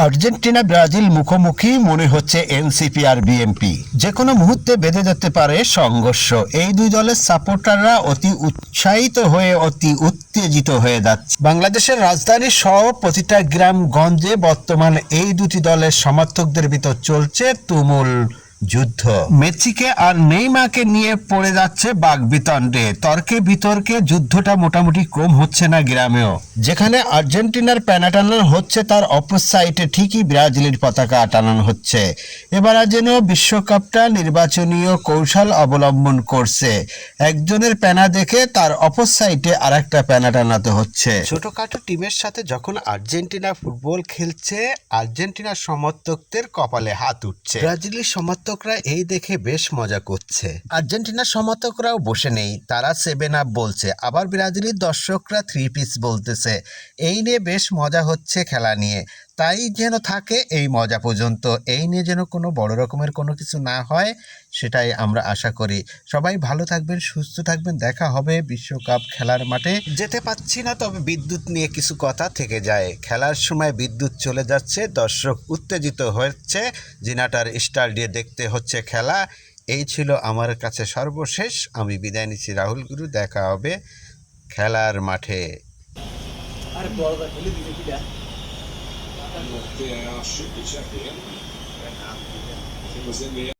Argentina Brazil মুখোমুখি মনে হচ্ছে এনসিপি আর বিএনপি যে কোনো মুহূর্তে বেঁধে যেতে পারে সংঘর্ষ। এই দুই দলের সাপোর্টাররা অতি উৎসাহিত হয়ে অতি উত্তেজিত হয়ে যাচ্ছে। বাংলাদেশের রাজধানী সহ প্রতিটা গ্রাম গঞ্জে বর্তমানে এই দুটি দলের সমর্থকদের ভিতর চলছে তুমুল যুদ্ধ। মেসিকে আর নেইমারকে নিয়ে পড়ে যাচ্ছে বাকবিতণ্ডে, তর্কে বিতর্কে যুদ্ধটা মোটামুটি কম হচ্ছে না গ্রামেও। যেখানে আর্জেন্টিনার প্যানা টানানো হচ্ছে, তার অপর সাইডে ঠিকই ব্রাজিলের পতাকা টানানো হচ্ছে। এবার যেন বিশ্বকাপটা নির্বাচনীয় কৌশল অবলম্বন করছে। একজনের প্যানা দেখে তার অপর সাইডে আর একটা প্যানা টানাতে হচ্ছে। ছোটখাটো টিমের সাথে যখন আর্জেন্টিনা ফুটবল খেলছে, আর্জেন্টিনার সমর্থকদের কপালে হাত উঠছে। ব্রাজিলের সমর্থকরা এই দেখে বেশ মজা করছে। আর্জেন্টিনার সমর্থকরাও বসে নেই, তারা 7 আপ বলছে, আবার ব্রাজিলের দর্শকরা 3 পিস বলতেছে। এই নিয়ে বেশ মজা হচ্ছে খেলা নিয়ে। তাই যেন থাকে এই মজা পর্যন্ত, এই নিয়ে যেন কোনো বড় রকমের কোনো কিছু না হয়, সেটাই আমরা আশা করি। সবাই ভালো থাকবেন, সুস্থ থাকবেন, দেখা হবে বিশ্বকাপ খেলার মাঠে। যেতে পাচ্ছি না, তবে বিদ্যুৎ নিয়ে কিছু কথা থেকে যায়। খেলার সময় বিদ্যুৎ চলে যাচ্ছে, দর্শক উত্তেজিত হচ্ছে, জিনাটার স্টার দিয়ে দেখতে হচ্ছে খেলা। এই ছিল আমার কাছে সর্বশেষ। আমি বিদায় নিচ্ছি, রাহুল গুরু। দেখা হবে খেলার মাঠে। আরে বড়দা খেলে দিছে কিটা Det är 2021.